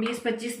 20-25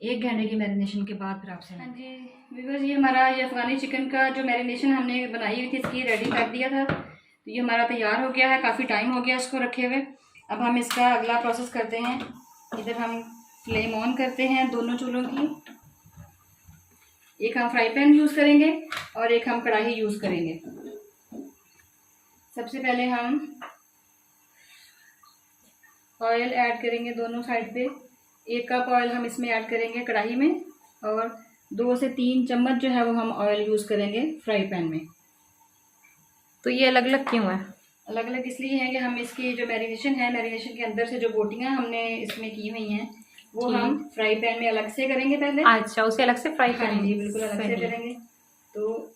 1 घंटे की मैरिनेशन के बाद फिर आपसे। हाँ जी व्यूअर्स, ये हमारा ये अफ़गानी चिकन का जो मैरिनेशन हमने बनाई हुई थी इसकी रेडी कर दिया था, तो ये हमारा तैयार हो गया है। काफ़ी टाइम हो गया इसको रखे हुए। अब हम इसका अगला प्रोसेस करते हैं। इधर हम फ्लेम ऑन करते हैं दोनों चूल्हों की। एक हम फ्राई पैन यूज़ करेंगे और एक हम कढ़ाई यूज़ करेंगे। सबसे पहले हम ऑयल ऐड करेंगे दोनों साइड पे। 1 कप ऑयल हम इसमें ऐड करेंगे कढ़ाई में, और 2 से 3 चम्मच जो है वो हम ऑयल यूज़ करेंगे फ्राई पैन में। तो ये अलग अलग क्यों है? अलग अलग इसलिए है कि हम इसकी जो मैरिनेशन है, मैरिनेशन के अंदर से जो बोटियाँ हमने इसमें की हुई हैं वो हम फ्राई पैन में अलग से करेंगे पहले। अच्छा, उसे अलग से फ्राई करेंगे? जी बिल्कुल अलग से करेंगे। तो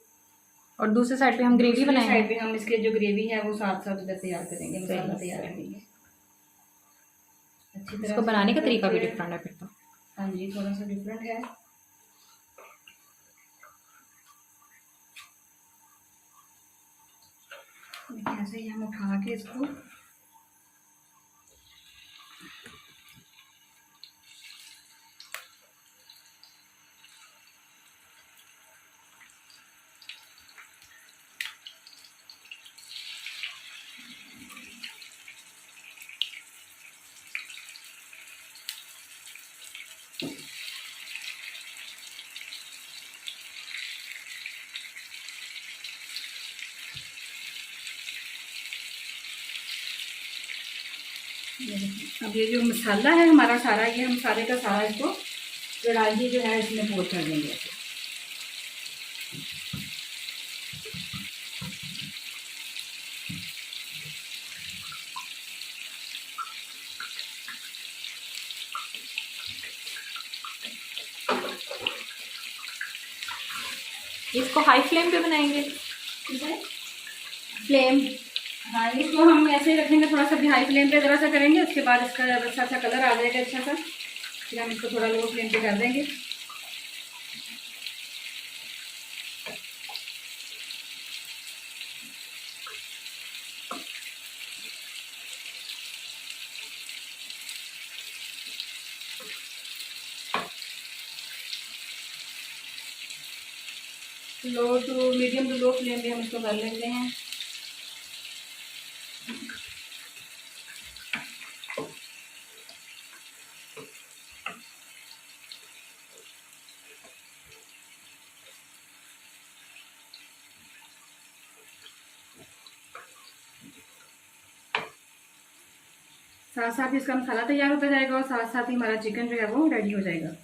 और दूसरी साइड पे हम ग्रेवी बनाएंगे। साइड पे हम इसके जो ग्रेवी है वो साथ साथ इधर तैयार करेंगे, मसाला तैयार करेंगे अच्छी तरह। इसको बनाने का तरीका भी डिफरेंट है फिर तो। हाँ जी थोड़ा सा डिफरेंट है। ऐसे ही हम उठा के इसको अब ये जो मसाला है हमारा सारा, ये हम सारे का सारा इसको कढ़ाई जो है इसमें पोर कर देंगे। इसको हाई फ्लेम पे बनाएंगे? फ्लेम, हाँ इसको हम ऐसे ही रखेंगे, थोड़ा सा भी हाई फ्लेम पे ज़रा सा करेंगे। उसके बाद इसका अच्छा सा कलर आ जाएगा अच्छा सा, फिर हम इसको थोड़ा लो फ्लेम पे कर देंगे। Low to medium to low flame पे हम इसको कर लेते हैं। साथ साथ इसका मसाला तैयार होता जाएगा और साथ साथ ही हमारा चिकन जो है वो रेडी हो जाएगा।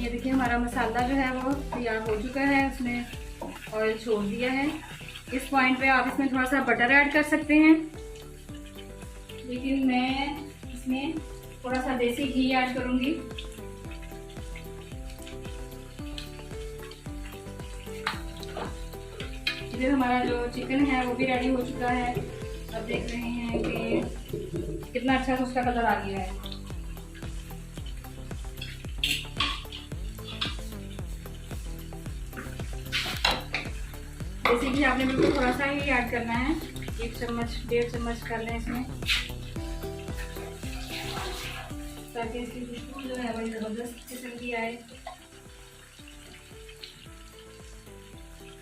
ये देखिए हमारा मसाला जो है वो तैयार हो चुका है, उसने ऑयल छोड़ दिया है। इस पॉइंट पे आप इसमें थोड़ा सा बटर ऐड कर सकते हैं, लेकिन मैं इसमें थोड़ा सा देसी घी ऐड करूँगी। इधर हमारा जो चिकन है वो भी रेडी हो चुका है। अब देख रहे हैं कि कितना अच्छा सा उसका कलर आ गया है। जैसे कि आपने बिल्कुल थोड़ा सा ही ऐड करना है, 1 चम्मच 1.5 चम्मच कर लें इसमें, ताकि इसकी खुशबू जो है बड़ी ज़बरदस्त किस्म की आए।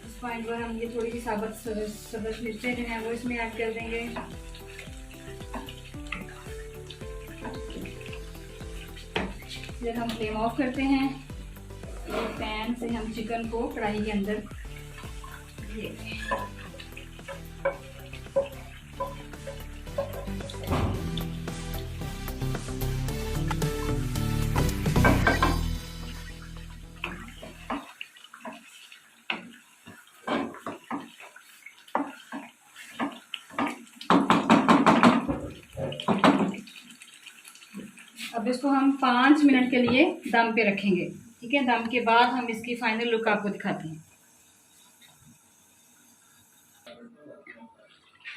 इस पॉइंट पर हम ये थोड़ी सी सब्ज़ मिर्चें जो हैं वो इसमें ऐड कर देंगे। फिर हम फ्लेम ऑफ करते हैं। पैन से हम चिकन को कढ़ाई के अंदर अब इसको हम 5 मिनट के लिए दम पे रखेंगे। ठीक है, दम के बाद हम इसकी फाइनल लुक आपको दिखाते हैं।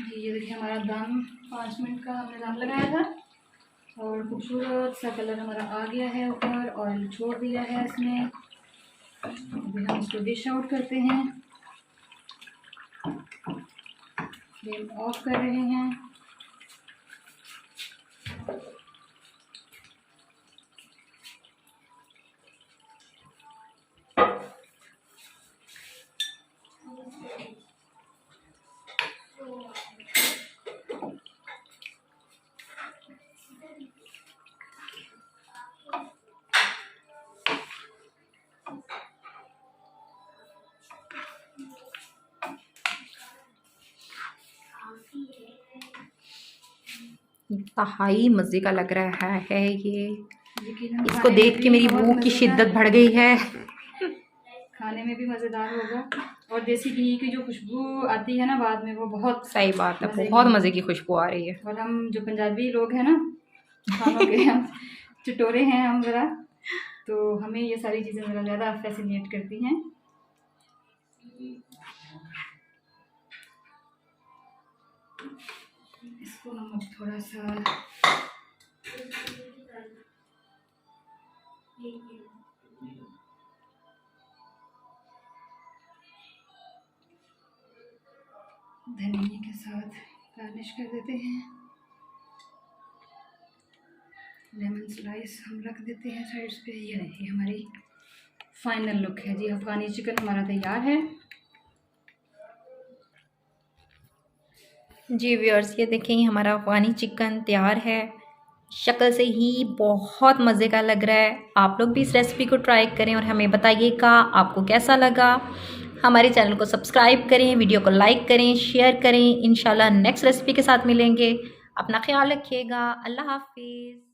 जी ये देखिए हमारा दम 5 मिनट का हमने दम लगाया था और खूबसूरत सा कलर हमारा आ गया है ऊपर, ऑयल छोड़ दिया है इसने। अभी हम इसको डिश आउट करते हैं, फ्लेम ऑफ कर रहे हैं। इंतहाई मज़े का लग रहा है ये। इसको देख के मेरी भूख की शिद्दत बढ़ गई है। खाने में भी मज़ेदार होगा और देसी घी की जो खुशबू आती है ना बाद में, वो बहुत सही बात है, बहुत मज़े की खुशबू आ रही है। और हम जो पंजाबी लोग हैं ना, खानों के हम चटोरे हैं हम ज़रा, तो हमें ये सारी चीज़ें ज़रा ज़्यादा फैसिनेट करती हैं। इसको हम अब थोड़ा सा धनिया के साथ गार्निश कर देते हैं। लेमन स्लाइस हम रख देते हैं साइड्स पे। ये देखिए हमारी फाइनल लुक है जी। अफगानी चिकन हमारा तैयार है। जी व्यूअर्स, ये देखें हमारा अफगानी चिकन तैयार है। शक्ल से ही बहुत मज़े का लग रहा है। आप लोग भी इस रेसिपी को ट्राई करें और हमें बताइएगा आपको कैसा लगा। हमारे चैनल को सब्सक्राइब करें, वीडियो को लाइक करें, शेयर करें। इंशाल्लाह नेक्स्ट रेसिपी के साथ मिलेंगे। अपना ख्याल रखिएगा। अल्लाह हाफिज़।